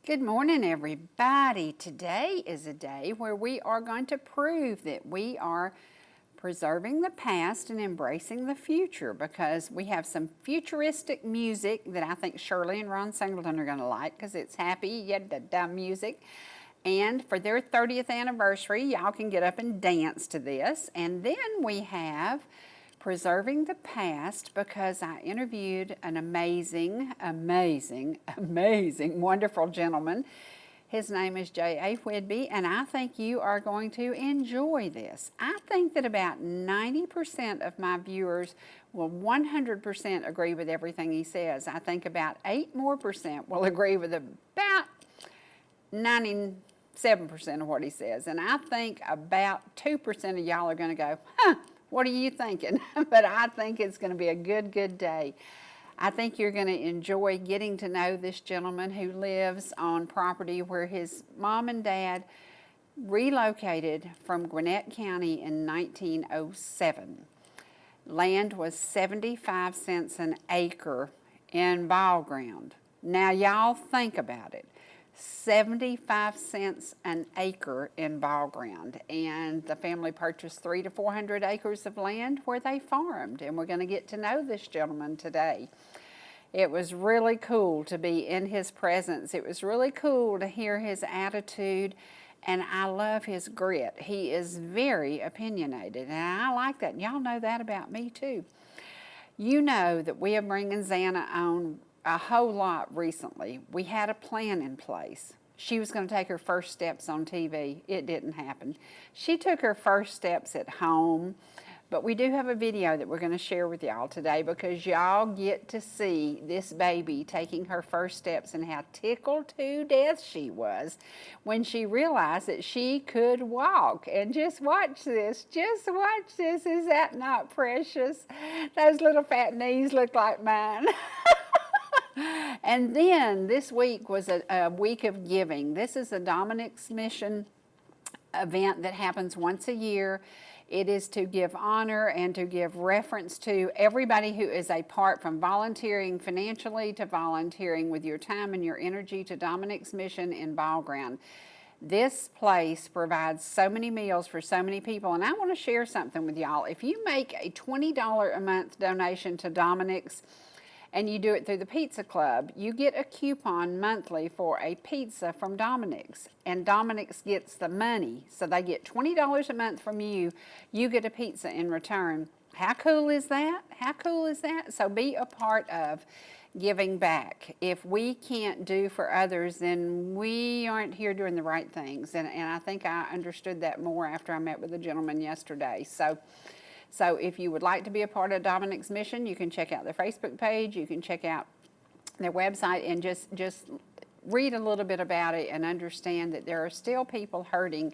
Good morning, everybody. Today is a day where we are going to prove that we are preserving the past and embracing the future, because we have some futuristic music that I think Shirley and Ron Singleton are going to like, because it's happy, yada music. And for their 30th anniversary, y'all can get up and dance to this. And then we have Preserving the Past, because I interviewed an amazing, wonderful gentleman. His name is J.A. Whidby, and I think you are going to enjoy this. I think that about 90% of my viewers will 100% agree with everything he says. I think about 8% more will agree with about 97% of what he says. And I think about 2% of y'all are going to go, huh, what are you thinking? But I think it's going to be a good day. I think you're going to enjoy getting to know this gentleman who lives on property where his mom and dad relocated from Gwinnett County in 1907. Land was 75 cents an acre in ball ground. Now y'all think about it. 75 cents an acre in ball ground, and the family purchased 300 to 400 acres of land where they farmed, and we're going to get to know this gentleman today. It was really cool to be in his presence. It was really cool to hear his attitude, and I love his grit. He is very opinionated, and I like that. Y'all know that about me too. You know that we are bringing Xana on a whole lot recently. We had a plan in place. She was going to take her first steps on TV. It didn't happen. She took her first steps at home, but we do have a video that we're going to share with y'all today, because y'all get to see this baby taking her first steps and how tickled to death she was when she realized that she could walk. And just watch this. Just watch this. Is that not precious? Those little fat knees look like mine. And then this week was a week of giving. This is a Dominic's Mission event that happens once a year. It is to give honor and to give reference to everybody who is a part, from volunteering financially to volunteering with your time and your energy, to Dominic's Mission in Ball Ground. This place provides so many meals for so many people, and I want to share something with y'all. If you make a $20 a month donation to Dominic's, and you do it through the Pizza Club, you get a coupon monthly for a pizza from Dominic's, and Dominic's gets the money. So they get $20 a month from you. You get a pizza in return. How cool is that? How cool is that? So be a part of giving back. If we can't do for others, then we aren't here doing the right things. And I think I understood that more after I met with the gentleman yesterday. So if you would like to be a part of Dominic's Mission, you can check out their Facebook page, you can check out their website, and just read a little bit about it and understand that there are still people hurting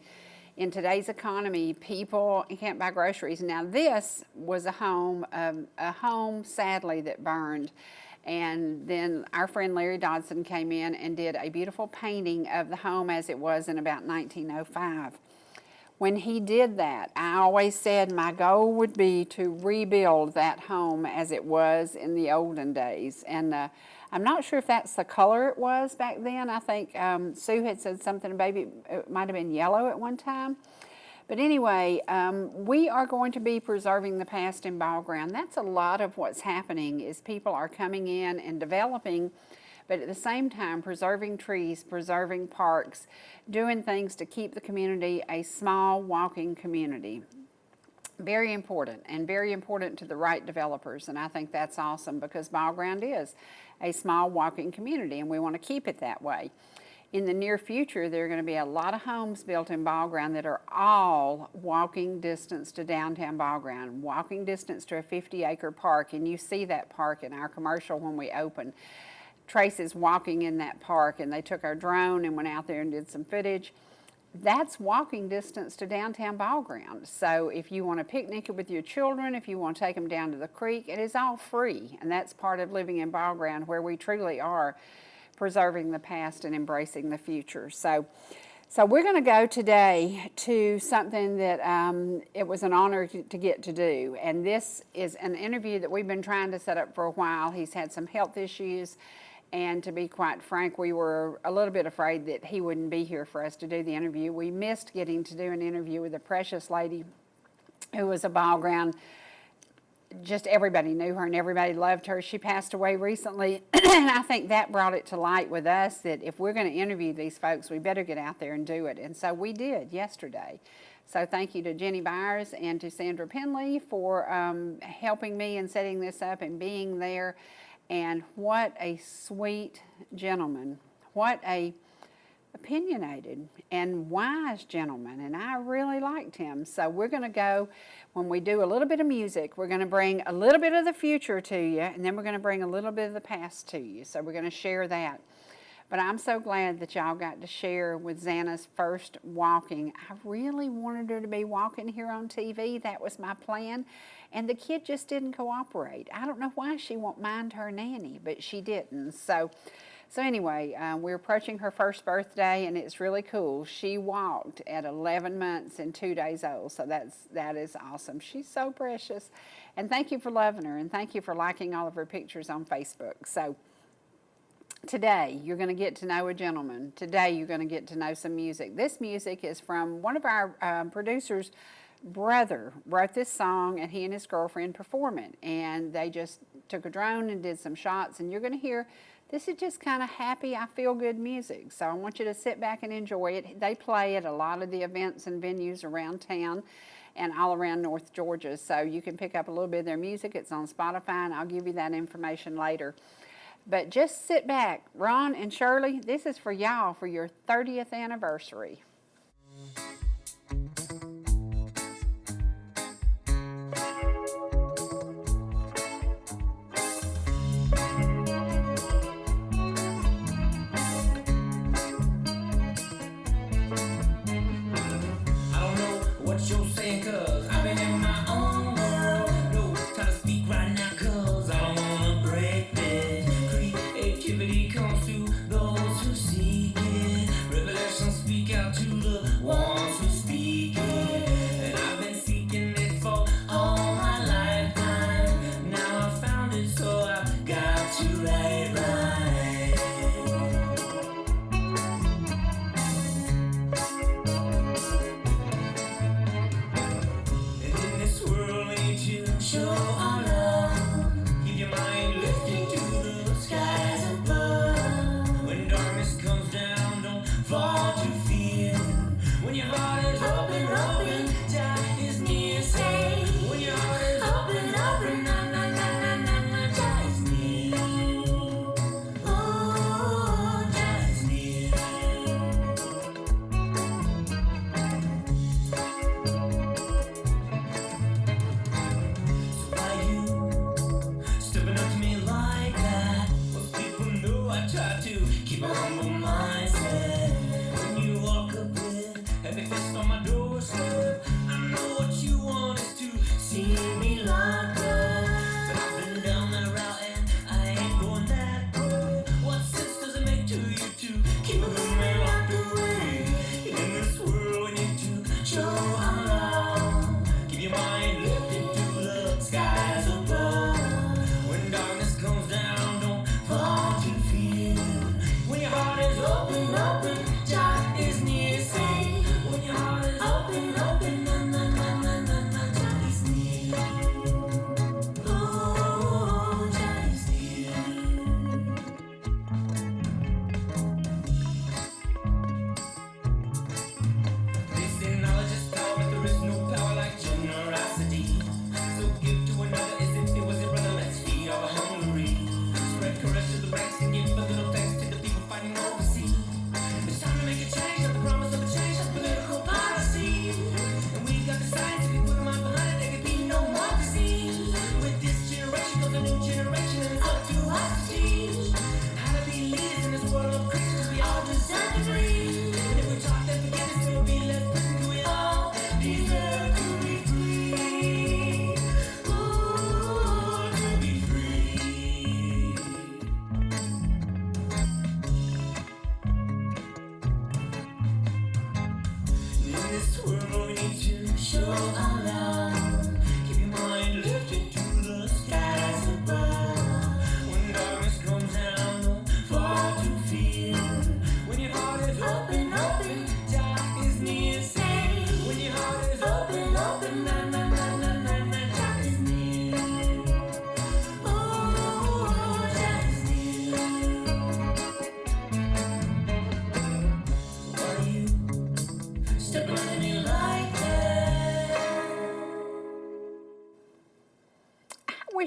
in today's economy. People can't buy groceries. Now this was a home sadly that burned. And then our friend Larry Dodson came in and did a beautiful painting of the home as it was in about 1905. When he did that, I always said my goal would be to rebuild that home as it was in the olden days. And I'm not sure if that's the color it was back then. I think Sue had said something, maybe it might have been yellow at one time. But anyway, we are going to be preserving the past in Ball Ground. That's a lot of what's happening, is people are coming in and developing, but at the same time preserving trees, preserving parks, doing things to keep the community a small walking community. Very important, and very important to the right developers, and I think that's awesome, because Ball Ground is a small walking community and we want to keep it that way. In the near future, there are going to be a lot of homes built in Ball Ground that are all walking distance to downtown Ball Ground, walking distance to a 50-acre park, and you see that park in our commercial when we open. Trace is walking in that park, and they took our drone and went out there and did some footage. That's walking distance to downtown Ball Ground. So if you want to picnic with your children, if you want to take them down to the creek, it is all free. And that's part of living in Ball Ground, where we truly are preserving the past and embracing the future. So we're going to go today to something that it was an honor to get to do. And this is an interview that we've been trying to set up for a while. He's had some health issues, And to be quite frank, we were a little bit afraid that he wouldn't be here for us to do the interview. We missed getting to do an interview with a precious lady who was a ball ground. Just everybody knew her and everybody loved her. She passed away recently, and I think that brought it to light with us that if we're going to interview these folks, we better get out there and do it. And so we did yesterday. So thank you to Jenny Byers and to Sandra Penley for helping me and setting this up and being there. And what a sweet gentleman. What a opinionated and wise gentleman, and I really liked him. So we're going to go, when we do a little bit of music, we're going to bring a little bit of the future to you, and then we're going to bring a little bit of the past to you. So we're going to share that. But I'm so glad that y'all got to share with Xana's first walking. I really wanted her to be walking here on TV. That was my plan. And the kid just didn't cooperate. I don't know why she won't mind her nanny, but she didn't. So anyway, we're approaching her first birthday, and it's really cool. She walked at 11 months and 2 days old, so that is awesome. She's so precious. And thank you for loving her, and thank you for liking all of her pictures on Facebook. So today, you're going to get to know a gentleman. Today, you're going to get to know some music. This music is from one of our producers' brother wrote this song, and he and his girlfriend perform it. And they just took a drone and did some shots, and you're going to hear, this is just kind of happy, I feel good music. So I want you to sit back and enjoy it. They play at a lot of the events and venues around town and all around North Georgia. So you can pick up a little bit of their music. It's on Spotify, and I'll give you that information later. But just sit back. Ron and Shirley, this is for y'all for your 30th anniversary.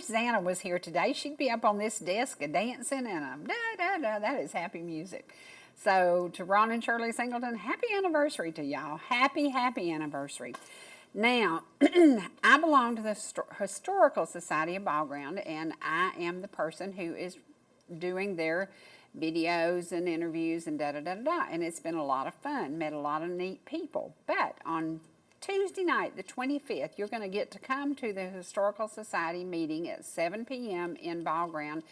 Xana was here today, she'd be up on this desk dancing and da-da-da. That is happy music. So to Ron and Shirley Singleton, happy anniversary to y'all. Happy, happy anniversary. Now, I belong to the Historical Society of Ball Ground, and I am the person who is doing their videos and interviews and da-da-da-da. And it's been a lot of fun, met a lot of neat people. But on Tuesday night, the 25th, you're going to get to come to the Historical Society meeting at 7 p.m. in Ball Ground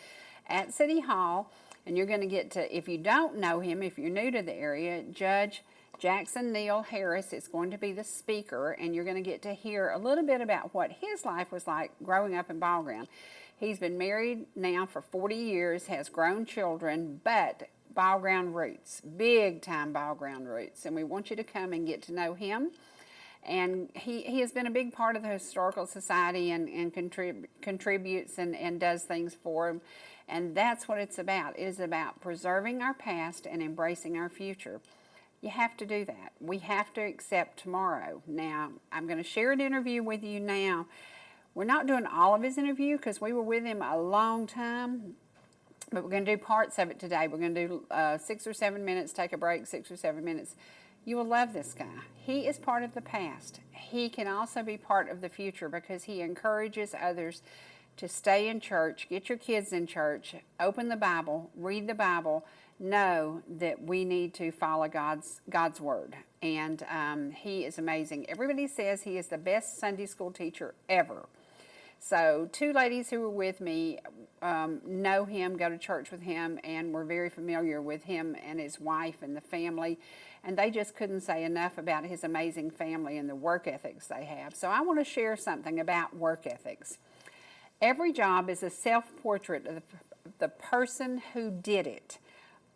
at City Hall. And you're going to get to, if you don't know him, if you're new to the area, Judge Jackson Neal Harris is going to be the speaker, and you're going to get to hear a little bit about what his life was like growing up in Ball Ground. He's been married now for 40 years, has grown children, but Ball Ground roots, big time Ball Ground roots. And we want you to come and get to know him. And he has been a big part of the Historical Society and contributes and does things for them. And that's what it's about. It is about preserving our past and embracing our future. You have to do that. We have to accept tomorrow. Now, I'm going to share an interview with you now. We're not doing all of his interview because we were with him a long time, but we're going to do parts of it today. We're going to do 6 or 7 minutes, take a break, 6 or 7 minutes. You will love this guy. He is part of the past. He can also be part of the future because he encourages others to stay in church, get your kids in church, open the Bible, read the Bible, know that we need to follow God's word. And he is amazing. Everybody says he is the best Sunday school teacher ever. So 2 ladies who were with me know him, go to church with him, and were very familiar with him and his wife and the family. And they just couldn't say enough about his amazing family and the work ethics they have. So I want to share something about work ethics. Every job is a self-portrait of the person who did it.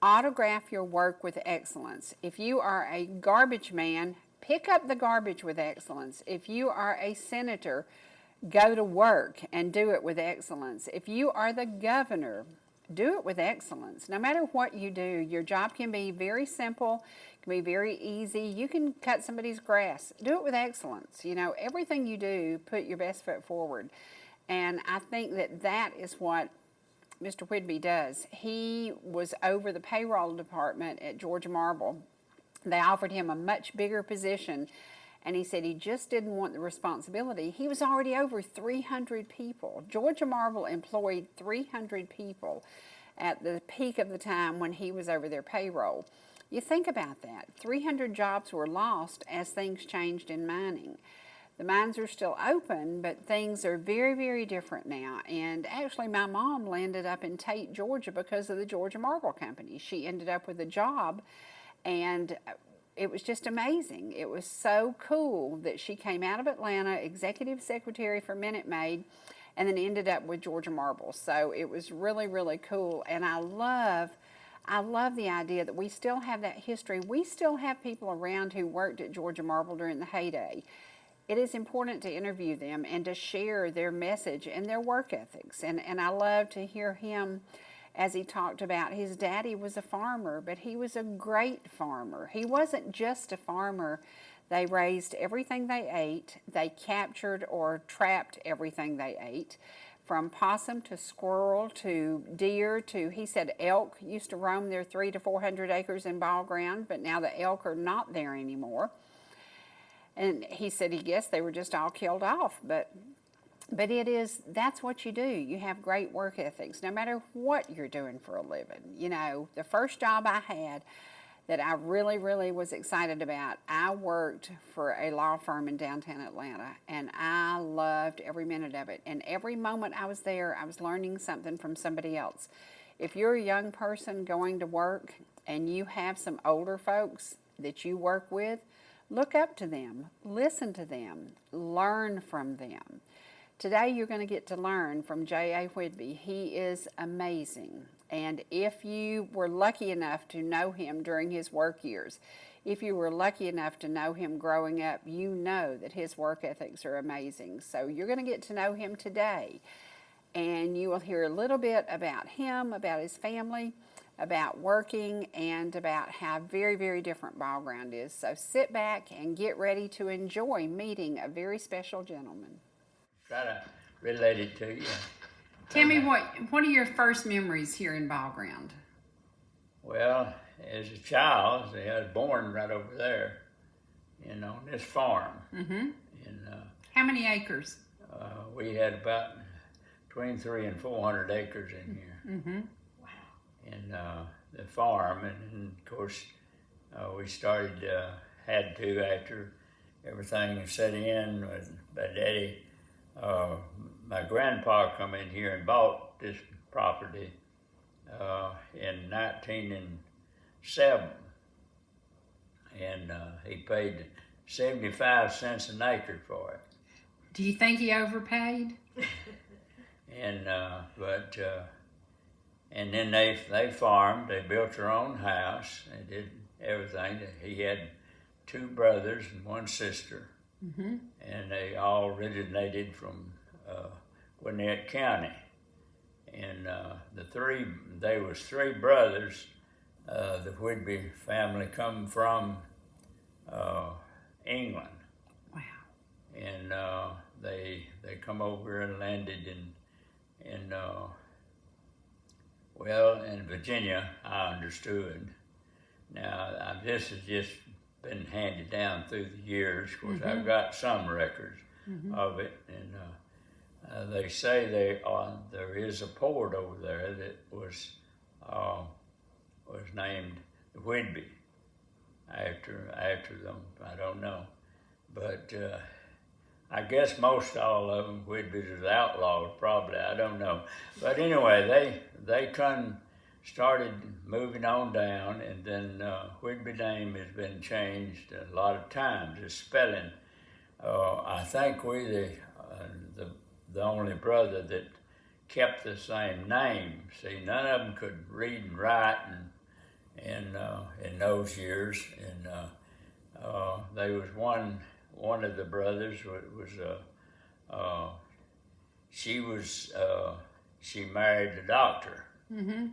Autograph your work with excellence. If you are a garbage man, pick up the garbage with excellence. If you are a senator, go to work and do it with excellence. If you are the governor, do it with excellence. No matter what you do, your job can be very simple, can be very easy. You can cut somebody's grass. Do it with excellence. You know, everything you do, put your best foot forward. And I think that that is what Mr. Whidby does. He was over the payroll department at Georgia Marble. They offered him a much bigger position, and he said he just didn't want the responsibility. He was already over 300 people. Georgia Marble employed 300 people at the peak of the time when he was over their payroll. You think about that. 300 jobs were lost as things changed in mining. The mines are still open, but things are very, very different now. And actually, my mom landed up in Tate, Georgia because of the Georgia Marble Company. She ended up with a job, and it was just amazing. It was so cool that she came out of Atlanta, executive secretary for Minute Maid, and then ended up with Georgia Marble. So it was really, really cool. And I love the idea that we still have that history. We still have people around who worked at Georgia Marble during the heyday. It is important to interview them and to share their message and their work ethics. And I love to hear him as he talked about his daddy was a farmer, but he was a great farmer. He wasn't just a farmer. They raised everything they ate. They captured or trapped everything they ate, from possum to squirrel to deer to, he said, elk used to roam their 300 to 400 acres in Ball Ground, but now the elk are not there anymore. And he said he guessed they were just all killed off, but that's what you do. You have great work ethics, no matter what you're doing for a living. You know, the first job I had that I really, really was excited about, I worked for a law firm in downtown Atlanta, and I loved every minute of it. And every moment I was there, I was learning something from somebody else. If you're a young person going to work and you have some older folks that you work with, look up to them, listen to them, learn from them. Today you're going to get to learn from J.A. Whidby. He is amazing. And if you were lucky enough to know him during his work years, if you were lucky enough to know him growing up, you know that his work ethics are amazing. So you're going to get to know him today. And you will hear a little bit about him, about his family, about working, and about how very, very different Ball Ground is. So sit back and get ready to enjoy meeting a very special gentleman. Try to relate it to you. Tell me what are your first memories here in Ball Ground? Well, as a child, I was born right over there, on this farm. Mm-hmm. And how many acres? we had about between 300 and 400 acres in here. Mm-hmm. And the farm, and of course, we started, had to after everything set in with my daddy. My grandpa come in here and bought this property in 1907, and he paid 75 cents an acre for it. Do you think he overpaid? And and then they farmed. They built their own house. They did everything. He had 2 brothers and 1 sister, mm-hmm. and they all originated from Gwinnett County. And there was 3 brothers. The Whidby family come from England. Wow. And they come over and landed in Virginia, I understood. Now, this has just been handed down through the years. Of course, mm-hmm. I've got some records mm-hmm. of it, and they say there is a port over there that was named Whidby after them. I don't know, but I guess most all of them, Whidby's is outlawed, probably. I don't know, but anyway, they started moving on down, and then Whidby name has been changed a lot of times. The spelling. I think we the only brother that kept the same name. See, none of them could read and write in those years, and there was one of the brothers she married a doctor, mm-hmm.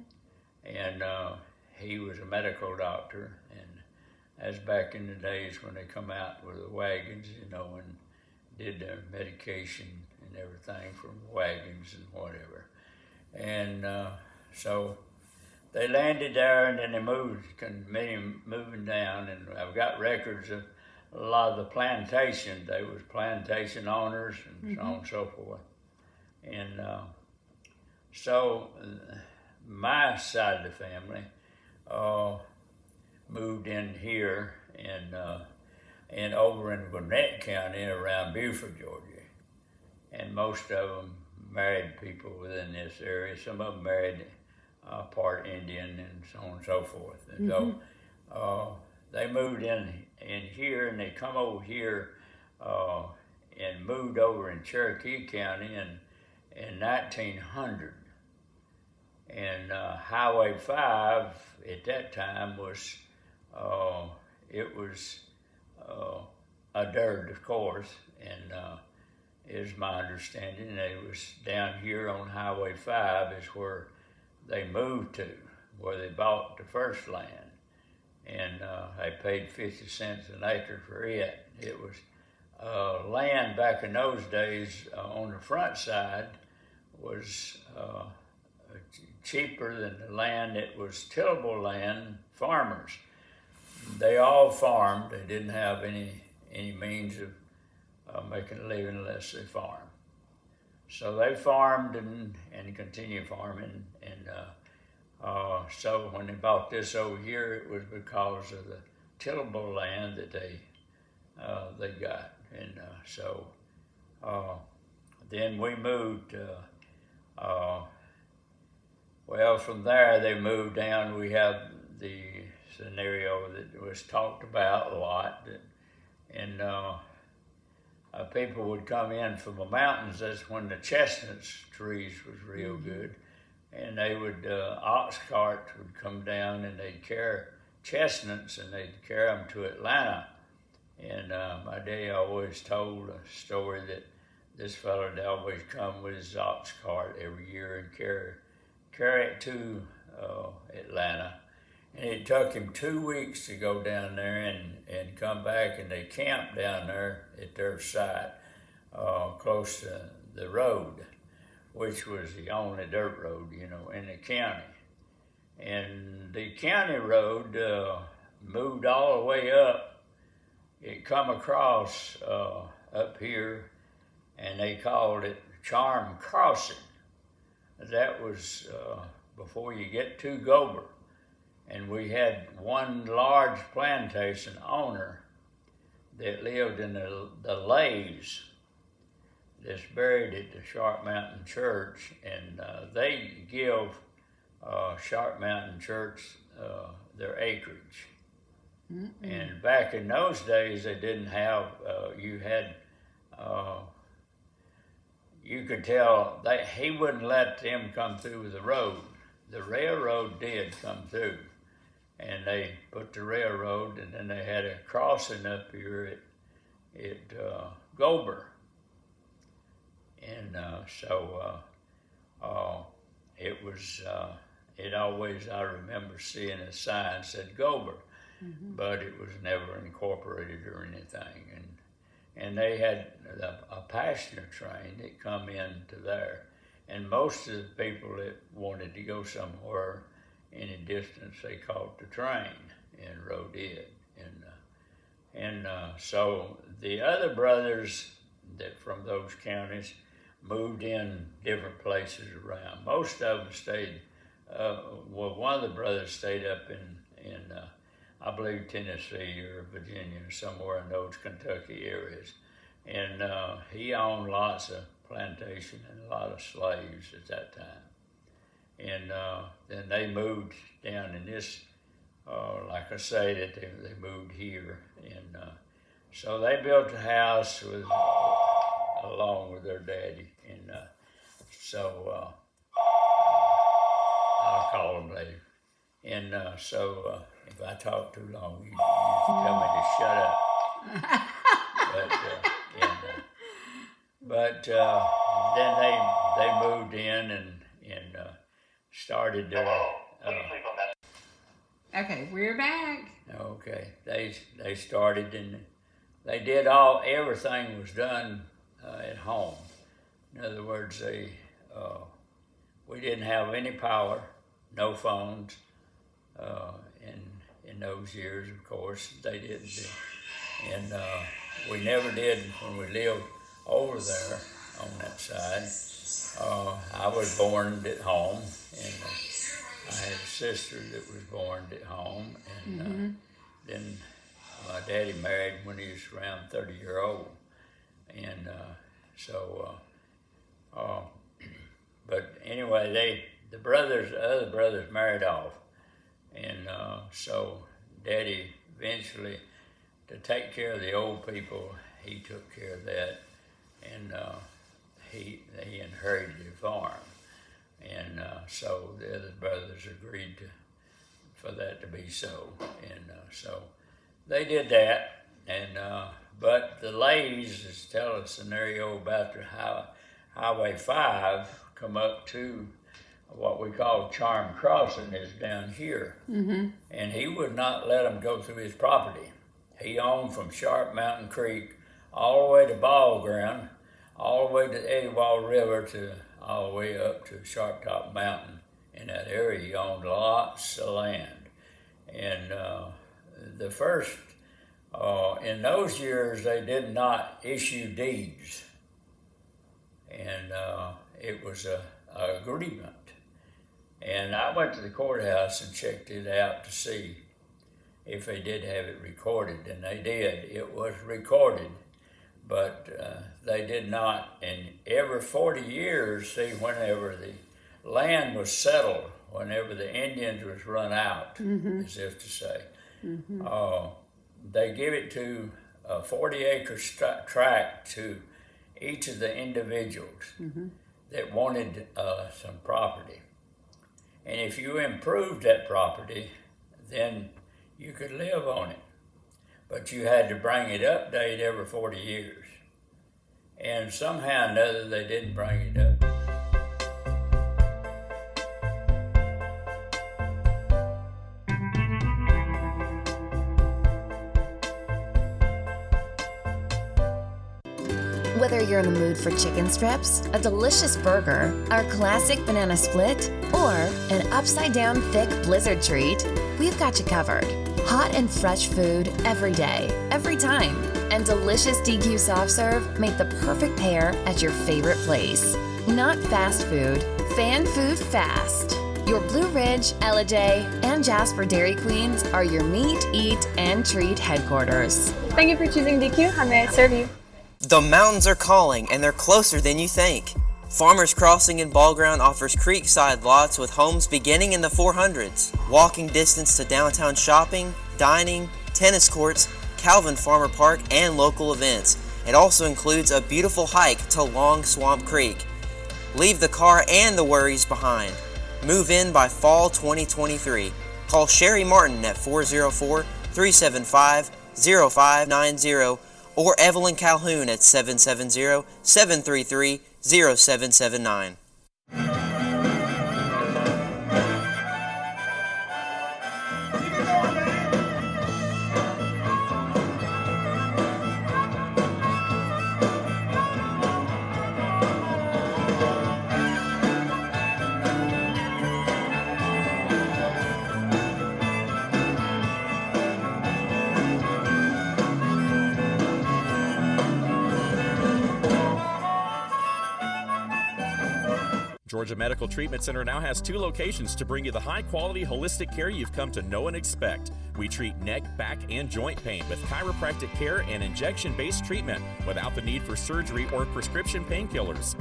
and he was a medical doctor, and that's back in the days when they come out with the wagons, and did their medication and everything from wagons and whatever. And so they landed there, and then they moving down, and I've got records of a lot of the plantation. They was plantation owners and mm-hmm. so on and so forth. And so my side of the family moved in here and over in Gwinnett County around Beaufort, Georgia. And most of them married people within this area. Some of them married part Indian and so on and so forth. And mm-hmm. so they moved in here, and they come over here and moved over in Cherokee County in 1900. And Highway 5 at that time was a dirt, of course, and is my understanding. It was down here on Highway 5 is where they moved to, where they bought the first land. And they paid 50 cents an acre for it. It was land back in those days on the front side was cheaper than the land that was tillable land, farmers. They all farmed. They didn't have any means of making a living unless they farmed. So they farmed and continued farming. And so when they bought this over here, it was because of the tillable land that they got. And so then we moved. Well, from there they moved down. We have the scenario that was talked about a lot, and people would come in from the mountains. That's when the chestnut trees was real mm-hmm. good, and they would ox carts would come down, and they'd carry chestnuts, and they'd carry them to Atlanta. And my daddy always told a story that this fellow would always come with his ox cart every year and carry it to Atlanta. And it took him 2 weeks to go down there and come back, and they camped down there at their site, close to the road. which was the only dirt road, you know, in the county. And the county road moved all the way up. It come across up here, and they called it Charm Crossing. That was before you get to Gober. And we had one large plantation owner that lived in the Lays that's buried at the Sharp Mountain Church, and they give Sharp Mountain Church their acreage. Mm-hmm. And back in those days, they didn't have, you could tell that he wouldn't let them come through with the road. The railroad did come through, and they put the railroad, and then they had a crossing up here at Gober. And it was, it always, I remember seeing a sign that said Gober, mm-hmm. but it was never incorporated or anything. And they had a passenger train that come into there. And most of the people that wanted to go somewhere any distance, they caught the train and rode it. And so the other brothers that from those counties moved in different places around. Most of them stayed, one of the brothers stayed up in I believe Tennessee or Virginia, or somewhere in those Kentucky areas. And he owned lots of plantation and a lot of slaves at that time. And then they moved down in this, like I say, that they moved here. And so they built a house along with their daddy. And so I'll call them later. And so if I talk too long, you just tell me to shut up. But then they moved in and started their. Okay, we're back. Okay, they started, and they did everything was done at home. In other words, we didn't have any power, no phones. In those years, of course, they didn't. And we never did when we lived over there on that side. I was born at home, and I had a sister that was born at home, and mm-hmm. Then my daddy married when he was around 30-year-old, and but anyway, the other brothers married off, and so Daddy eventually, to take care of the old people, he took care of that, and he inherited the farm, and so the other brothers agreed for that to be so, and so they did that, and but the Lays is telling a scenario about the Highway 5 come up to what we call Charm Crossing is down here, mm-hmm. and he would not let them go through his property. He owned from Sharp Mountain Creek all the way to Ball Ground, all the way to the Ellijay River, all the way up to Sharp Top Mountain. In that area, he owned lots of land. And the first, in those years, they did not issue deeds. And it was a agreement. And I went to the courthouse and checked it out to see if they did have it recorded, and they did. It was recorded, but they did not. And every 40 years, see, whenever the land was settled, whenever the Indians was run out, mm-hmm. as if to say, mm-hmm. They give it to a 40-acre tract to each of the individuals mm-hmm. that wanted some property. And if you improved that property, then you could live on it. But you had to bring it update every 40 years. And somehow or another, they didn't bring it up. Whether you're in the mood for chicken strips, a delicious burger, our classic banana split, or an upside-down thick blizzard treat, we've got you covered. Hot and fresh food every day, every time. And delicious DQ soft serve make the perfect pair at your favorite place. Not fast food, fan food fast. Your Blue Ridge, Ellijay, and Jasper Dairy Queens are your meet, eat, and treat headquarters. Thank you for choosing DQ. How may I serve you? The mountains are calling, and they're closer than you think. Farmers Crossing in Ball Ground offers creekside lots with homes beginning in the 400s. Walking distance to downtown shopping, dining, tennis courts, Calvin Farmer Park, and local events. It also includes a beautiful hike to Long Swamp Creek. Leave the car and the worries behind. Move in by fall 2023. Call Cherie Martin at 404-375-0590 or Evelyn Calhoun at 770-733-0779. Georgia Medical Treatment Center now has 2 locations to bring you the high-quality holistic care you've come to know and expect. We treat neck, back, and joint pain with chiropractic care and injection-based treatment without the need for surgery or prescription painkillers.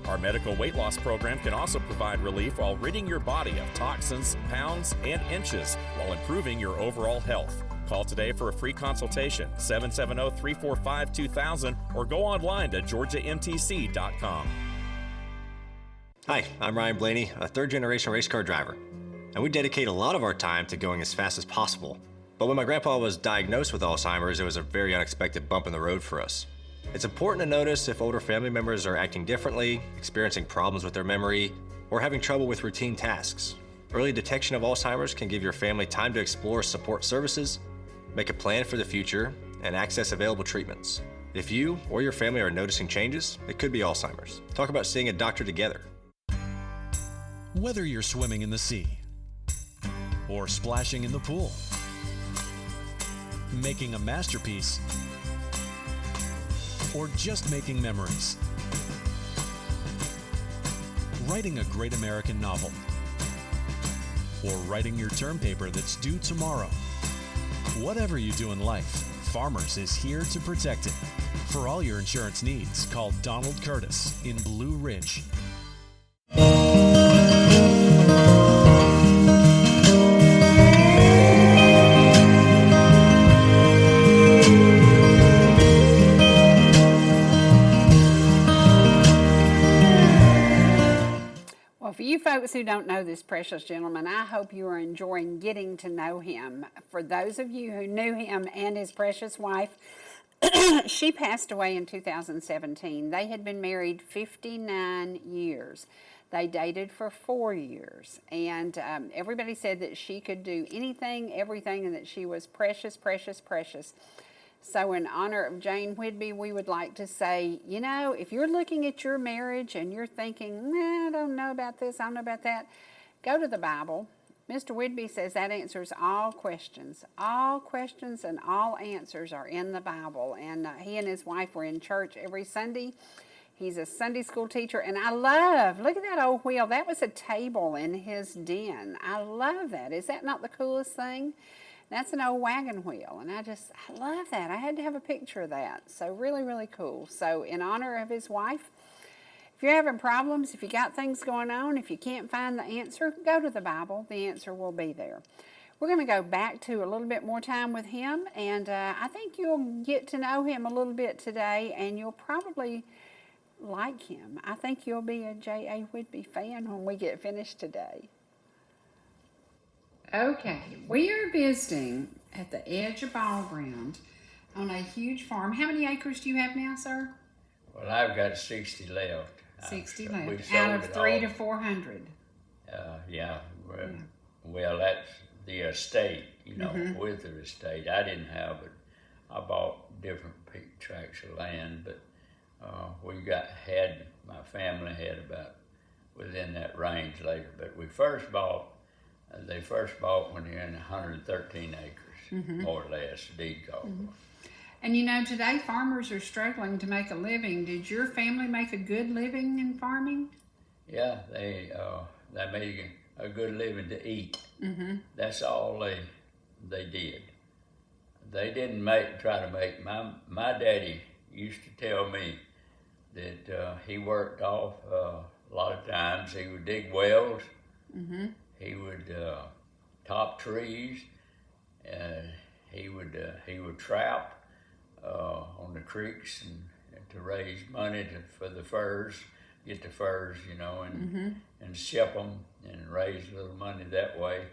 Our medical weight loss program can also provide relief while ridding your body of toxins, pounds, and inches while improving your overall health. Call today for a free consultation, 770-345-2000, or go online to georgiamtc.com. Hi, I'm Ryan Blaney, a third-generation race car driver, and we dedicate a lot of our time to going as fast as possible. But when my grandpa was diagnosed with Alzheimer's, it was a very unexpected bump in the road for us. It's important to notice if older family members are acting differently, experiencing problems with their memory, or having trouble with routine tasks. Early detection of Alzheimer's can give your family time to explore support services, make a plan for the future, and access available treatments. If you or your family are noticing changes, it could be Alzheimer's. Talk about seeing a doctor together. Whether you're swimming in the sea, or splashing in the pool, making a masterpiece, or just making memories, writing a great American novel, or writing your term paper that's due tomorrow. Whatever you do in life, Farmers is here to protect it. For all your insurance needs, call Donald Curtis in Blue Ridge. Well, for you folks who don't know this precious gentleman, I hope you are enjoying getting to know him. For those of you who knew him and his precious wife, she passed away in 2017. They had been married 59 years. They dated for 4 years, and everybody said that she could do anything, everything, and that she was precious, precious, precious. So in honor of Jane Whidby, we would like to say, you know, if you're looking at your marriage and you're thinking, nah, I don't know about this, I don't know about that, go to the Bible. Mr. Whidby says that answers all questions. All questions and all answers are in the Bible. And he and his wife were in church every Sunday. He's a Sunday school teacher, and I love, look at that old wheel. That was a table in his den. I love that. Is that not the coolest thing? That's an old wagon wheel, and I love that. I had to have a picture of that. So really, really cool. So in honor of his wife, if you're having problems, if you got things going on, if you can't find the answer, go to the Bible. The answer will be there. We're going to go back to a little bit more time with him, and I think you'll get to know him a little bit today, and you'll probably like him. I think you'll be a J.A. Whidby fan when we get finished today. Okay, we are visiting at the edge of Ball Ground on a huge farm. How many acres do you have now, sir? Well, I've got 60 left. 60 left, out of 300 to 400. Yeah. Well, that's the estate, you know, with the estate. I didn't have it. I bought different tracts of land, but my family had about within that range later, but they first bought when they're in 113 acres, more or less, deed call. And you know, today farmers are struggling to make a living. Did your family make a good living in farming? Yeah, they made a good living to eat. That's all they did. They didn't try to make. My daddy used to tell me that he worked off a lot of times. He would dig wells. He would top trees. He would trap on the creeks and to raise money for the furs, get the furs, you know, and ship them and raise a little money that way.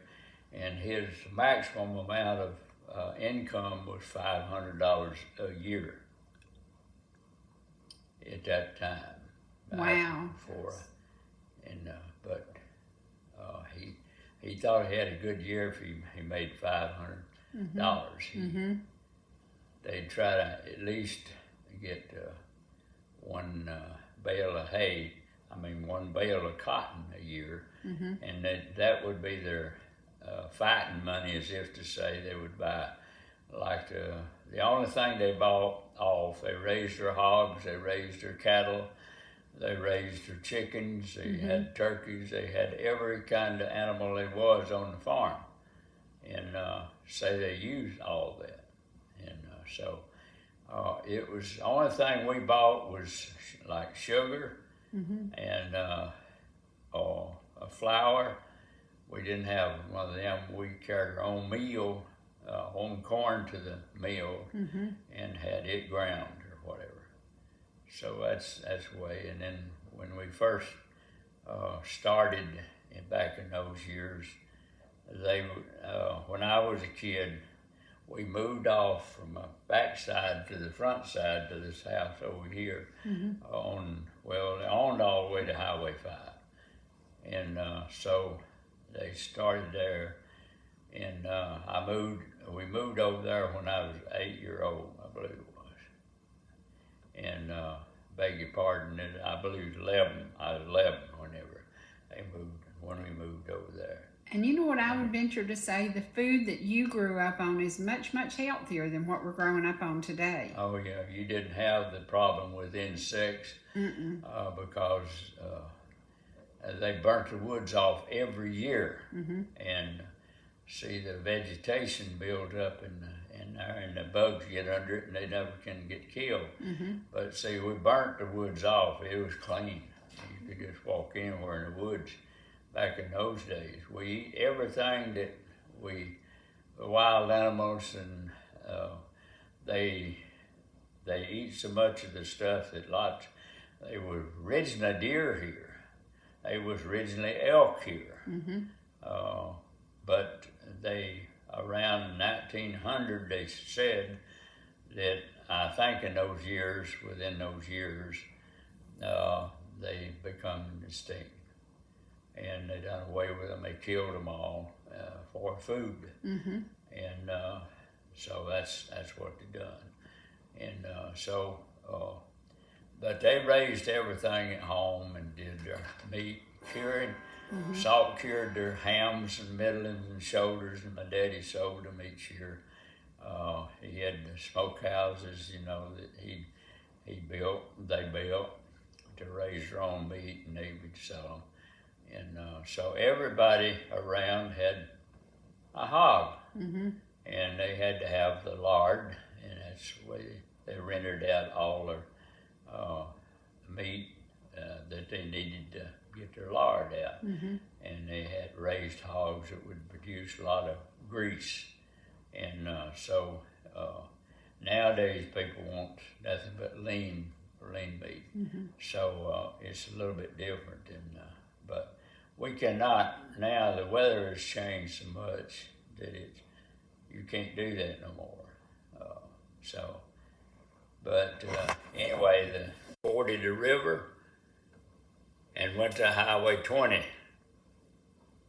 And his maximum amount of income was $500 a year at that time. Wow. But he thought he had a good year if he made $500. They'd try to at least get one bale of cotton a year, and that would be their fighting money, as if to say they would buy, like the only thing they bought off, they raised their hogs, they raised their cattle, they raised their chickens, they had turkeys, they had every kind of animal there was on the farm, and say they used all that. And so it was, the only thing we bought was like sugar and flour. We didn't have one of them. We carried our own meal, own corn to the mill, and had it ground or whatever. So that's the way. And then when we first started back in those years, when I was a kid, we moved off from a backside to the front side to this house over here owned all the way to Highway 5. And so they started there, and we moved over there when I was 8 years old, I believe it was. And beg your pardon, I believe it was 11. I was 11 when we moved over there. And you know what I would venture to say, the food that you grew up on is much, much healthier than what we're growing up on today. Oh yeah, you didn't have the problem with insects because they burnt the woods off every year, and see the vegetation build up in there, and the bugs get under it, and they never can get killed. But see, we burnt the woods off; it was clean. You could just walk anywhere in the woods. Back in those days, we eat everything that the wild animals, and they eat so much of the stuff that they were originally deer here. They was originally elk here. But around 1900, they said that, I think within those years, they become extinct. And they done away with them. They killed them all for food, and so that's what they done. And but they raised everything at home and did their meat curing, salt cured their hams and middlings and shoulders, and my daddy sold them each year. He had the smoke houses, you know, that they built to raise their own meat, and they would sell them. And so everybody around had a hog, and they had to have the lard, and that's the way they rendered out all their meat that they needed to get their lard out. And they had raised hogs that would produce a lot of grease. And so nowadays people want nothing but lean meat. So it's a little bit different. But we cannot, now the weather has changed so much that you can't do that no more. Anyway, they forded the river and went to Highway 20.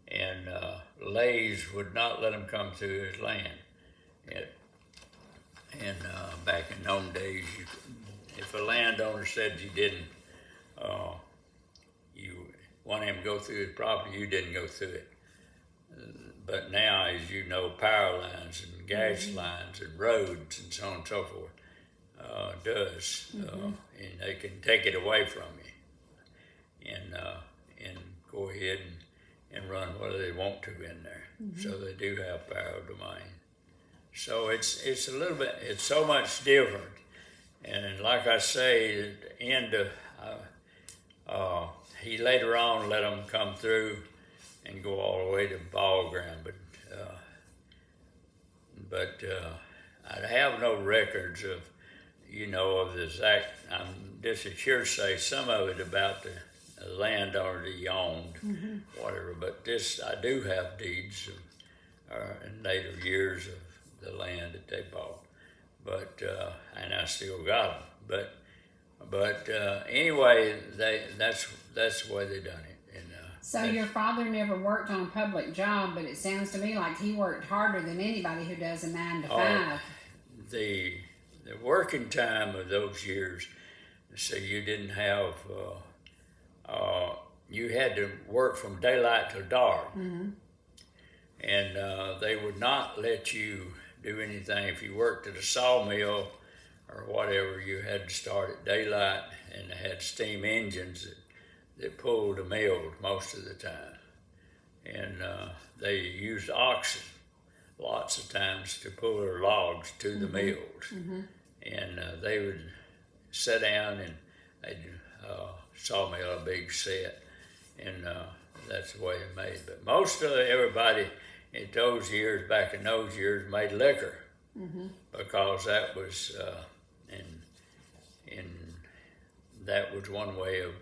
And Lays would not let him come through his land. And back in those days, if a landowner said you didn't, you want him to go through his property, you didn't go through it. But now, as you know, power lines and gas lines and roads and so on and so forth does, and they can take it away from you and go ahead and run whether they want to in there. So they do have power of domain. So it's a little bit, it's so much different. And like I say, at the end of, he later on let them come through and go all the way to ball ground, but I have no records of, of the exact. I'm just a hearsay, some of it about the landowner that he owned, whatever. But this, I do have deeds in later years of the land that they bought, but and I still got them. But anyway, that's the way they done it. So your father never worked on a public job, but it sounds to me like he worked harder than anybody who does a 9 to 5. The working time of those years, so you didn't have, you had to work from daylight till dark. And they would not let you do anything. If you worked at a sawmill or whatever, you had to start at daylight, and they had steam engines that pulled the mills most of the time. And they used oxen lots of times to pull their logs to the mills. And they would sit down and they'd sawmill a big set, and that's the way they made. But most of everybody in those years, back in those years, made liquor because that was, and that was one way of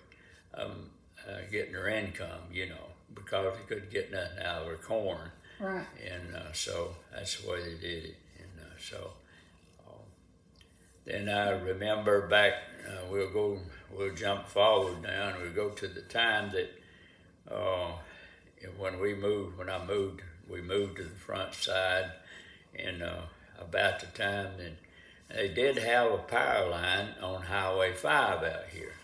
getting their income, because they couldn't get nothing out of their corn. Right. And so that's the way they did it. And then I remember back, we'll jump forward now, and we'll go to the time that when I moved, we moved to the front side, and about the time that they did have a power line on Highway 5 out here.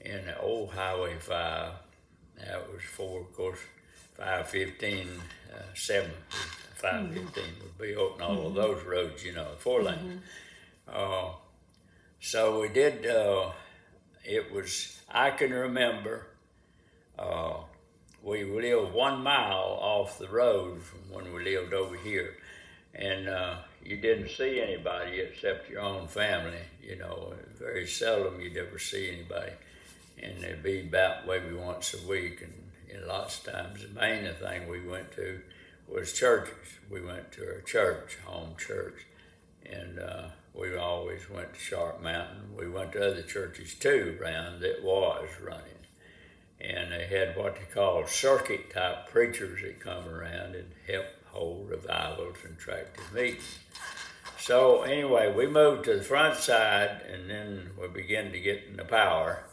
And the old Highway 5, that was for, of course, 515, 515 would be open, all of those roads, 4 lanes. So we did, I can remember, we lived 1 mile off the road from when we lived over here. And you didn't see anybody except your own family, very seldom you'd ever see anybody. And it'd be about maybe once a week, and lots of times the main thing we went to was churches. We went to our church, home church, and we always went to Sharp Mountain. We went to other churches too around that was running, and they had what they called circuit type preachers that come around and help hold revivals and tractive meetings. So anyway, we moved to the front side, and then we began to get in the power.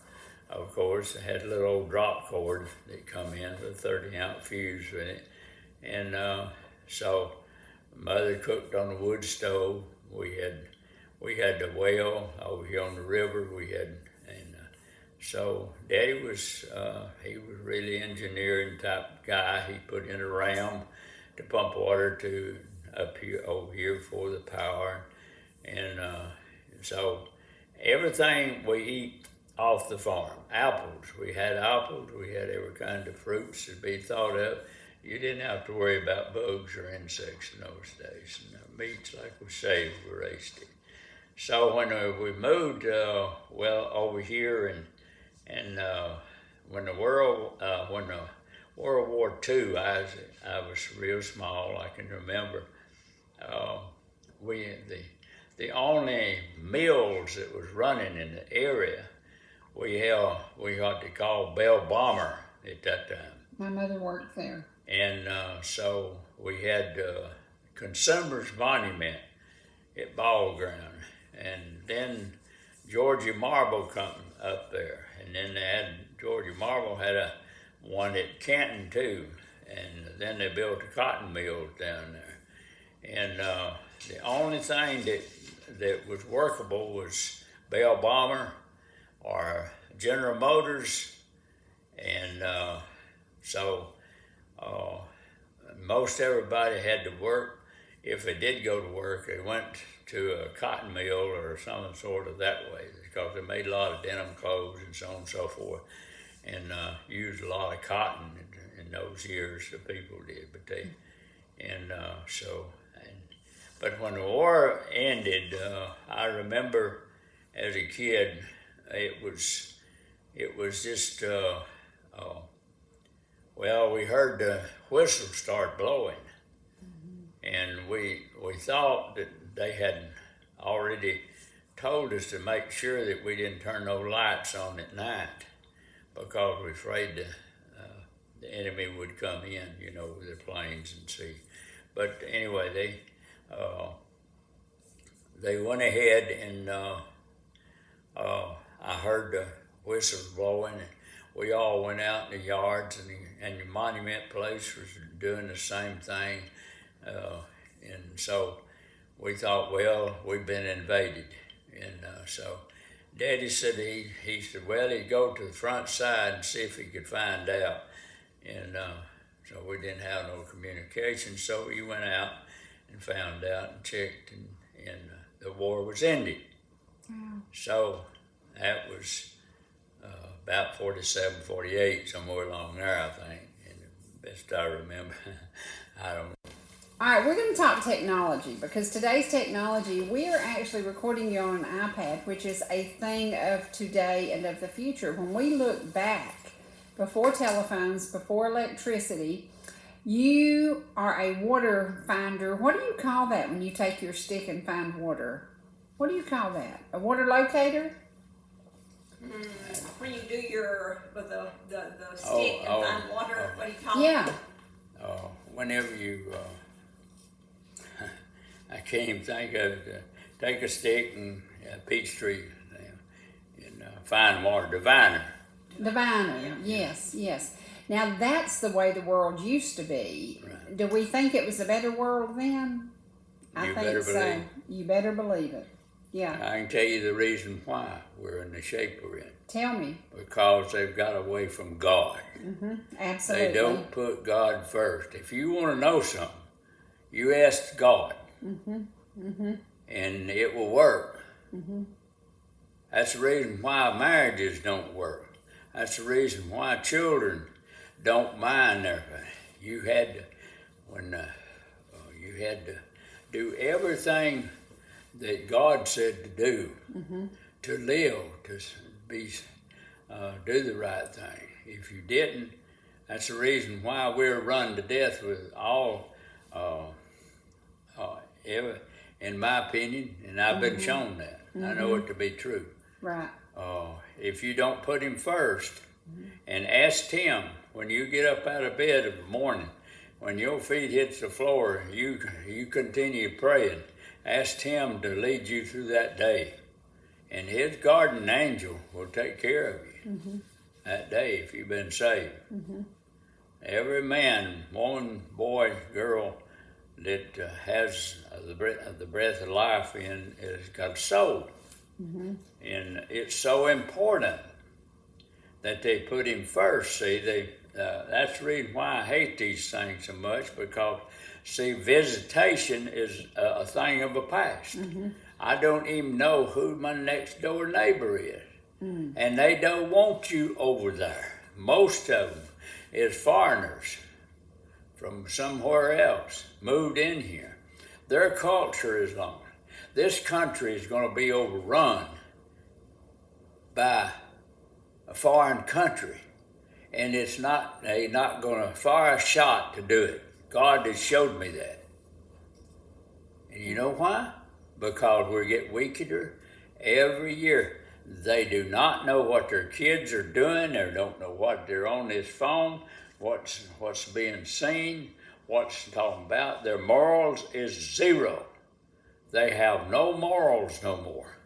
Of course, it had a little old drop cord that come in with a 30-ounce fuse with it. And so Mother cooked on the wood stove. We had the well over here on the river. So Daddy was, he was really engineering type guy. He put in a ram to pump water to over here for the power. And so everything we eat off the farm. Apples, we had every kind of fruits to be thought of. You didn't have to worry about bugs or insects in those days. And meats, like we say, we raised it. So when we moved, over here, and when the World War II, I was real small. I can remember the only mills that was running in the area. We had what they call Bell Bomber at that time. My mother worked there. And so we had Consumers Monument at Ball Ground. And then Georgia Marble come up there. And then Georgia Marble had one at Canton too. And then they built a cotton mill down there. And the only thing that was workable was Bell Bomber or General Motors, and so most everybody had to work. If they did go to work, they went to a cotton mill or some sort of that way, because they made a lot of denim clothes and so on and so forth, and used a lot of cotton in those years. The people did, but they, and but when the war ended, I remember as a kid, it was just well, we heard the whistle start blowing, and we thought that they had already told us to make sure that we didn't turn no lights on at night, because we were afraid the enemy would come in, you know, with their planes and see. But anyway, they went ahead, and I heard the whistles blowing, and we all went out in the yards, and the monument place was doing the same thing. And so we thought, well, we've been invaded. And so Daddy said he said, well, he'd go to the front side and see if he could find out. And so we didn't have no communication, so he went out and found out and checked, and the war was ended. So that was about 47, 48, somewhere along there, I think, and best I remember. I don't know. All right, we're going to talk technology, because today's technology, we are actually recording you on an iPad, which is a thing of today and of the future. When we look back, before telephones, before electricity, you are a water finder. What do you call that when you take your stick and find water? What do you call that? A water locator? When you do your, with the stick and find water, what do you call it? Yeah. Whenever you, I can't even think of it, take a stick and a peach tree and find water, diviner. Diviner, yes, yes. Now that's the way the world used to be. Right. Do we think it was a better world then? I think so. You better believe it. Yeah. I can tell you the reason why we're in the shape we're in. Tell me. Because they've got away from God. Mm-hmm. Absolutely. They don't put God first. If you want to know something, you ask God. Mm-hmm. Mm-hmm. And it will work. Mm-hmm. That's the reason why marriages don't work. That's the reason why children don't mind everything. You had to do everything that God said to do, mm-hmm. to live, to be, do the right thing. If you didn't, that's the reason why we're run to death with all, in my opinion, and I've been shown that. Mm-hmm. I know it to be true. Right. If you don't put him first, mm-hmm. and ask him, when you get up out of bed in the morning, when your feet hits the floor, you continue praying. Ask him to lead you through that day. And his guardian angel will take care of you mm-hmm. that day if you've been saved. Mm-hmm. Every man, woman, boy, girl that has the breath of life in has got a soul. Mm-hmm. And it's so important that they put him first. See, that's the reason why I hate these things so much, because, see, visitation is a thing of the past. Mm-hmm. I don't even know who my next door neighbor is. Mm. And they don't want you over there. Most of them is foreigners from somewhere else, moved in here. Their culture is gone. This country is going to be overrun by a foreign country. And they're not going to fire a shot to do it. God has showed me that. And you know why? Because we get weaker every year. They do not know what their kids are doing. They don't know what they're on this phone, what's being seen, what's talking about. Their morals is zero. They have no morals no more.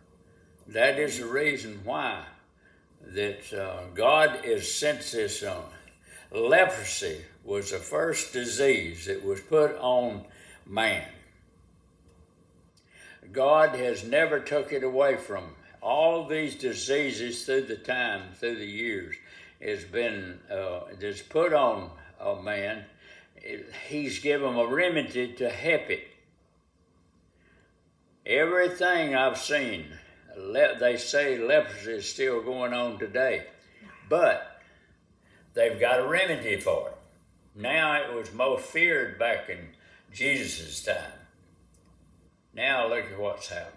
That is the reason why that God has sent this on. Leprosy was the first disease that was put on man. God has never took it away from all these diseases through the years, has been that's put on a man. He's given a remedy to help it. Everything I've seen, they say leprosy is still going on today, but they've got a remedy for it. Now it was most feared back in Jesus' time. Now look at what's happening.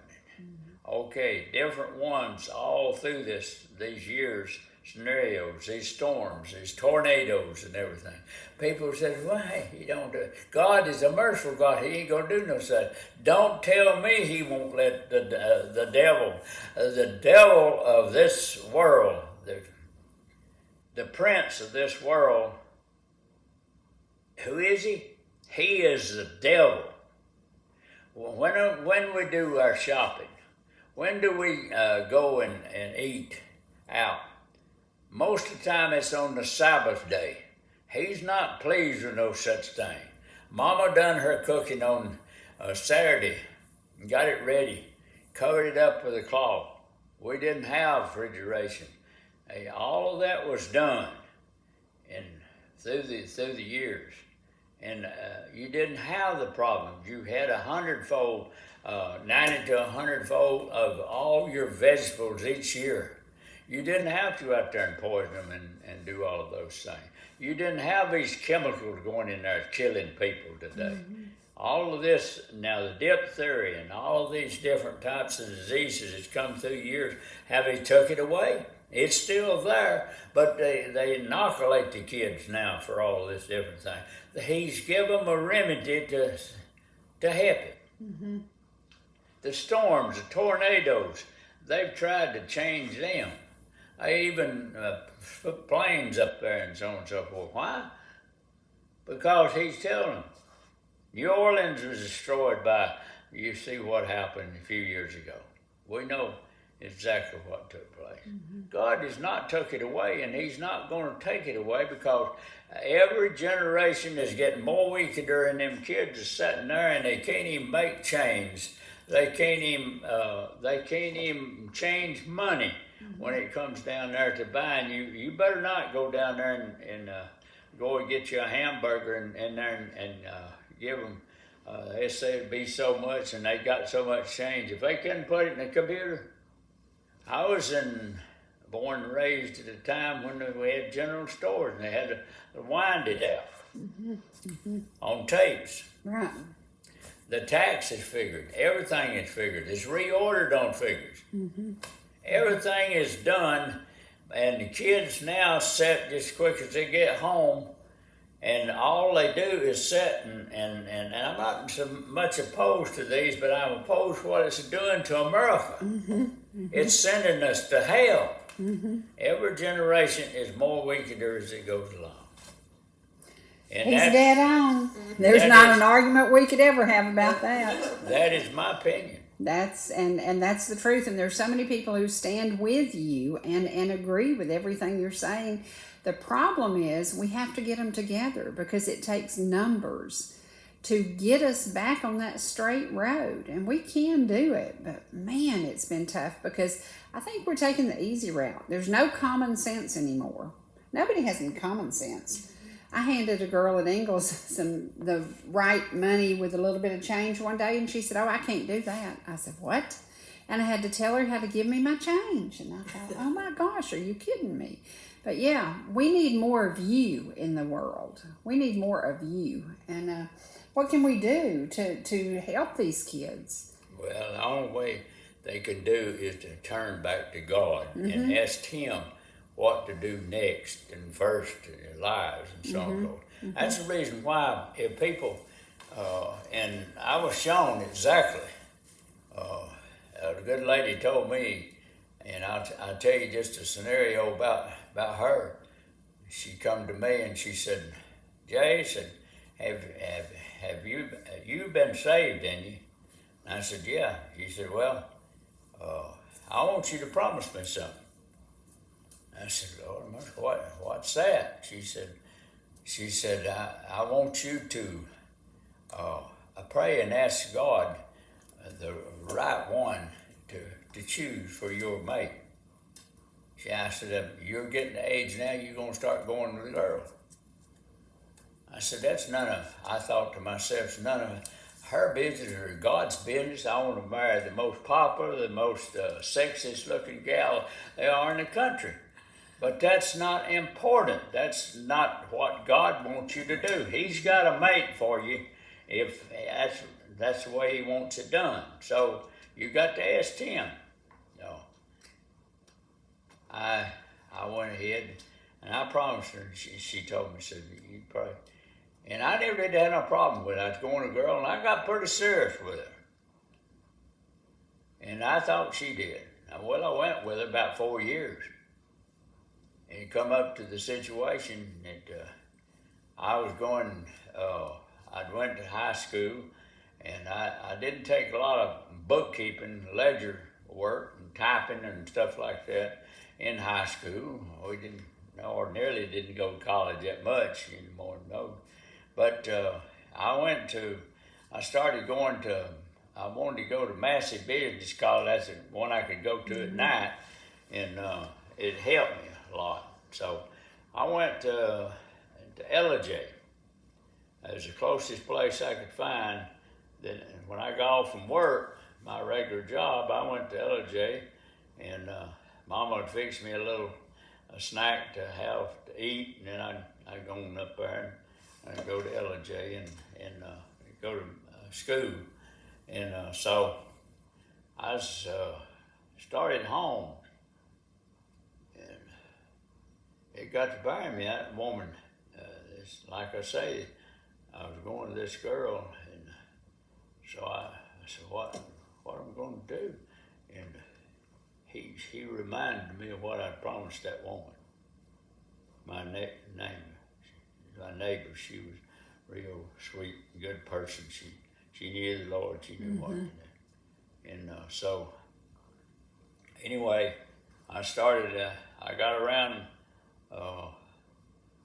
Okay, different ones all through these years, scenarios, these storms, these tornadoes and everything. People said, why, he don't do it. God is a merciful God. He ain't going to do no such. Don't tell me he won't let the devil of this world, the prince of this world, who is he? He is the devil. When we do our shopping, when do we go and eat out? Most of the time it's on the Sabbath day. He's not pleased with no such thing. Mama done her cooking on Saturday, got it ready, covered it up with a cloth. We didn't have refrigeration. Hey, all of that was done through the years. And you didn't have the problems. You had 100-fold, 90 to 100-fold of all your vegetables each year. You didn't have to go out there and poison them and do all of those things. You didn't have these chemicals going in there killing people today. Mm-hmm. All of this, now the diphtheria and all of these different types of diseases that's come through years, have they took it away? It's still there, but they inoculate the kids now for all of this different thing. He's given them a remedy to help it. Mm-hmm. The storms, the tornadoes, they've tried to change them. They even put planes up there and so on and so forth. Why? Because he's telling them. New Orleans was destroyed by, you see what happened a few years ago. We know exactly what took place. Mm-hmm. God has not took it away, and he's not going to take it away, because every generation is getting more weaker, and them kids are sitting there and they can't even make change. They can't even change money when it comes down there to buying. You better not go down there and go and get you a hamburger and give them. They say it'd be so much, and they got so much change. If they couldn't put it in the computer, I was born and raised at a time when we had general stores, and they had to wind it out on tapes. Right. The tax is figured. Everything is figured. It's reordered on figures. Mm-hmm. Everything is done, and the kids now sit just quick as they get home, and all they do is sit and I'm not so much opposed to these, but I'm opposed to what it's doing to America. Mm-hmm. Mm-hmm. It's sending us to hell. Mm-hmm. Every generation is more wickeder as it goes along. And he's dead on. There's not an argument we could ever have about that. That is my opinion. That's the truth. And there's so many people who stand with you and agree with everything you're saying. The problem is we have to get them together, because it takes numbers to get us back on that straight road. And we can do it, but man, it's been tough, because I think we're taking the easy route. There's no common sense anymore. Nobody has any common sense. I handed a girl at Ingles the right money with a little bit of change one day, and she said, "Oh, I can't do that." I said, "What?" And I had to tell her how to give me my change. And I thought, oh my gosh, are you kidding me? But yeah, we need more of you in the world. We need more of you. And what can we do to help these kids? Well, the only way they can do is to turn back to God and ask him what to do next and first in their lives and so on. Mm-hmm. That's the reason why if people, and I was shown exactly, a good lady told me, and I'll tell you just a scenario about her. She come to me and she said, "Jay," said, have you been saved, ain't you?" And I said, "Yeah." She said, "Well, I want you to promise me something." I said, "Lord, what's that?" She said, I want you to pray and ask God, the right one, to to choose for your mate. I said, you're getting the age now, you're gonna start going with girls. I said, I thought to myself, it's none of her business or God's business. I want to marry the most popular, the most sexiest looking gal they are in the country. But that's not important. That's not what God wants you to do. He's got a mate for you if that's the way he wants it done. So you got to ask him. No. I went ahead and I promised her. She told me, said, you probably. And I never did have no problem with it. I was going to a girl, and I got pretty serious with her. And I thought she did. Well, I went with her about 4 years. And it come up to the situation that I was going, I went to high school, and I didn't take a lot of bookkeeping, ledger work, and typing and stuff like that in high school. We didn't, ordinarily didn't go to college that much anymore, no. But I wanted to go to Massey Business College. That's the one I could go to at night, and it helped me a lot. So I went to Ellijay. It was the closest place I could find. Then when I got off from work, my regular job, I went to Ellijay, and Mama would fix me a snack to have to eat, and then I'd go on up there and go to Ellijay and go to school. And so I was, started home, and it got to bury me. That woman, like I say, I was going to this girl, and so I said, what am I going to do? And he reminded me of what I promised that woman. My neighbor, she was real sweet, good person. She knew the Lord, she knew what to do. And so, anyway, I got around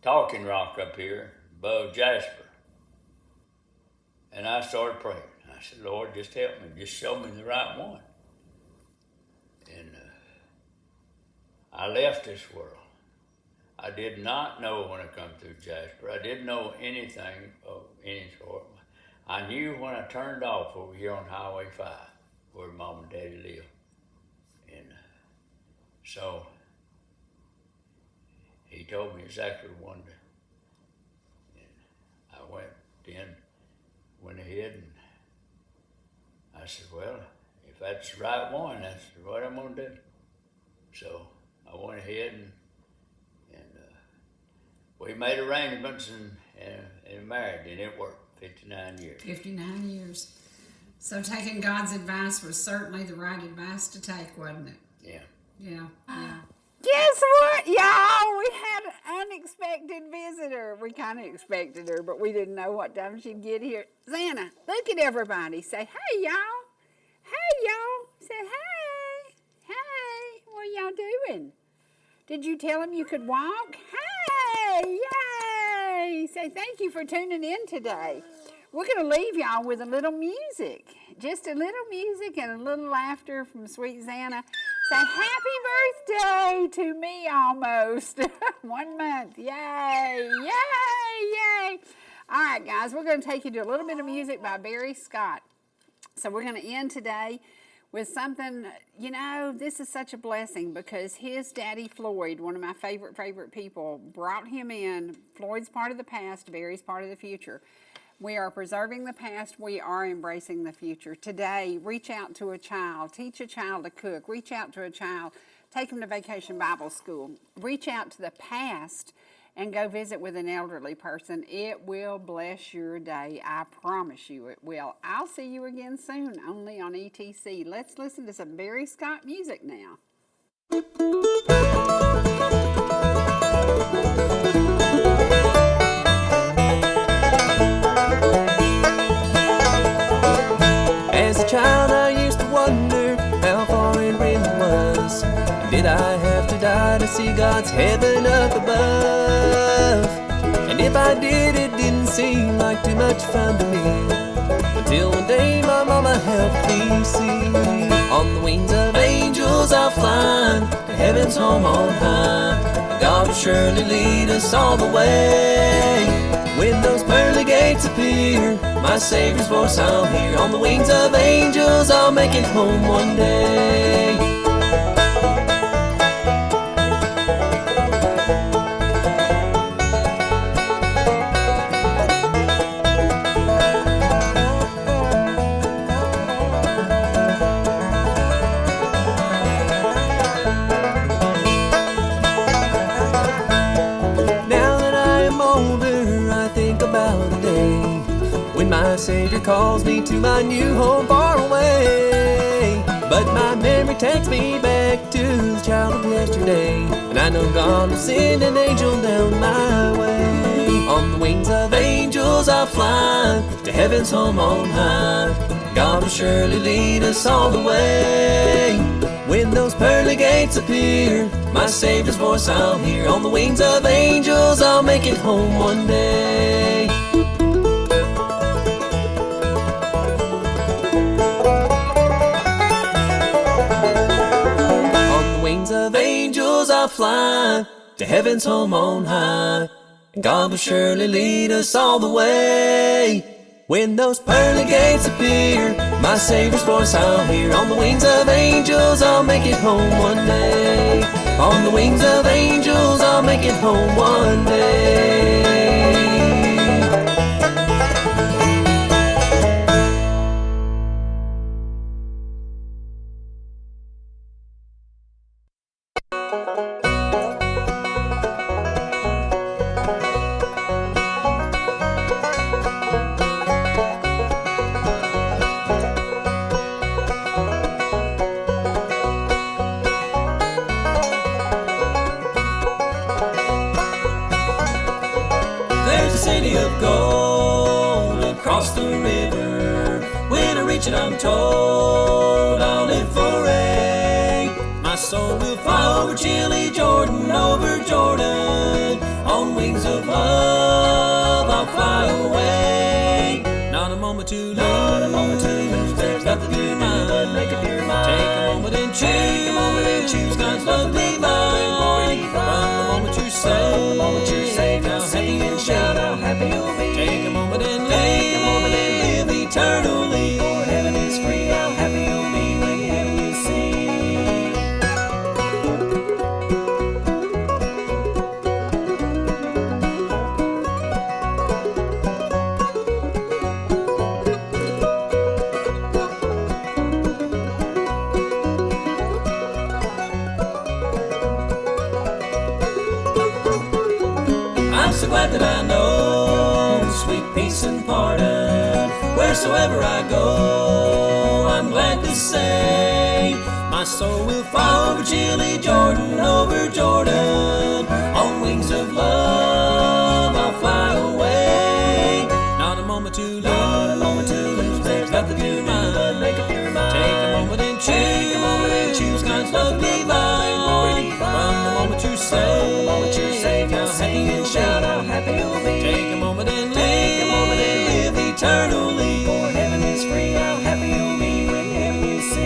Talking Rock up here above Jasper. And I started praying. I said, Lord, just help me, just show me the right one. And I left this world. I did not know when I come through Jasper. I didn't know anything of any sort. I knew when I turned off over here on Highway 5, where Mom and Daddy lived. And so he told me exactly one day. And I went ahead, and I said, well, if that's the right one, that's what I'm gonna do. So I went ahead and we made arrangements and married, and it worked. 59 years. 59 years. So taking God's advice was certainly the right advice to take, wasn't it? Yeah. Yeah. Guess what, y'all? We had an unexpected visitor. We kind of expected her, but we didn't know what time she'd get here. Xana, look at everybody. Say, hey, y'all. Hey, y'all. Say, hey. Hey. What y'all doing? Did you tell them you could walk? Hey. Yay. Say, thank you for tuning in today. We're going to leave y'all with a little music. Just a little music and a little laughter from Sweet Xana. Say happy birthday to me almost. 1 month. Yay. Yay. Yay. All right, guys, we're going to take you to a little bit of music by Barry Scott. So we're going to end today with something, this is such a blessing because his daddy Floyd, one of my favorite people, brought him in. Floyd's part of the past, Barry's part of the future. We are preserving the past. We are embracing the future. Today, reach out to a child. Teach a child to cook. Reach out to a child. Take them to Vacation Bible School. Reach out to the past and go visit with an elderly person. It will bless your day. I promise you it will. I'll see you again soon, only on ETC. Let's listen to some Barry Scott music now. As a child I used to wonder how far it really was. Did I have to die to see God's heaven up above? And if I did, it didn't seem like too much fun to me, until one day my mama helped me see. On the wings of angels angels, I'll fly to heaven's home on high. God will surely lead us all the way. When those pearly gates appear, my Savior's voice I'll hear. On the wings of angels, I'll make it home one day. My Savior calls me to my new home far away. But my memory takes me back to the child of yesterday. And I know God will send an angel down my way. On the wings of angels I'll fly to heaven's home on high. God will surely lead us all the way. When those pearly gates appear, my Savior's voice I'll hear. On the wings of angels I'll make it home one day. Of angels I'll fly to heaven's home on high, and God will surely lead us all the way. When those pearly gates appear, my Savior's voice I'll hear. On the wings of angels I'll make it home one day. On the wings of angels I'll make it home one day. And I'm told I'll live for aye. My soul will fly over chilly Jordan, over Jordan. On wings of love I'll fly away. Not a moment to lose, not a moment to lose. There's nothing to do but make up your mind. Take a moment and choose, take a moment and choose God's love divine. From the moment you're saved, how happy and shout how happy you'll be. Take a moment and live eternally. Heaven is free, how happy you'll be when heaven you see. I'm so glad that I know sweet peace and pardon. Wheresoever I go, I'm glad to say, my soul will fly over chilly Jordan, over Jordan. On wings of love I'll fly away. Not a moment to lose, not a moment to lose. There's nothing to do but make up your mind. Take a moment and choose, take a moment and choose God's love divine. From the moment you're saved, how happy and shout how happy you'll be. Take a moment and live eternally. For heaven is free, how happy you'll be when heaven you see.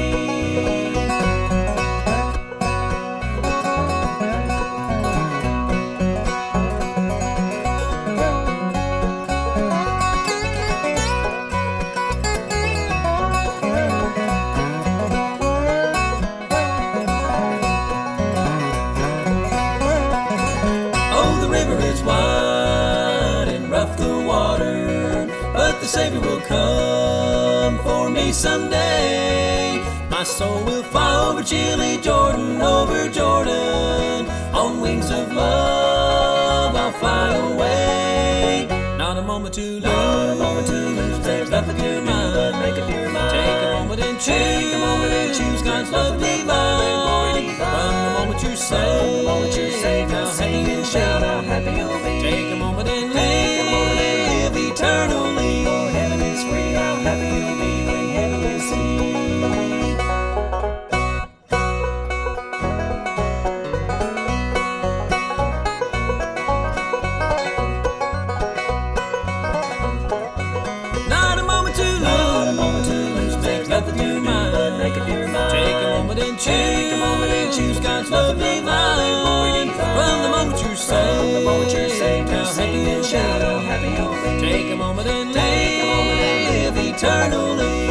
Oh, the river is wide and rough the water, but the Savior will come for me someday. My soul will fly over chilly Jordan, over Jordan. On wings of love I'll fly away. Not a moment to lose, not a moment to lose. There's nothing to do but make up your mind. Take a moment and choose, take a moment and choose God's love divine. From the moment you're saved, how happy and shout how happy you'll be. Take a moment and live eternally. For heaven is free, how happy you'll be when heaven you see. Not a moment to lose, not a moment to lose. There's nothing to do but make up your mind. Take a moment and choose. God's love divine. From the moment you're saved, how happy you'll be. Take a moment and live eternally.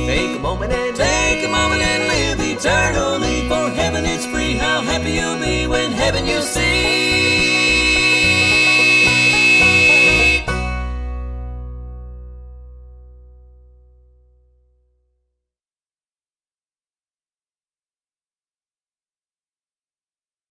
Take a moment and live eternally. For heaven is free, how happy you'll be when heaven you see.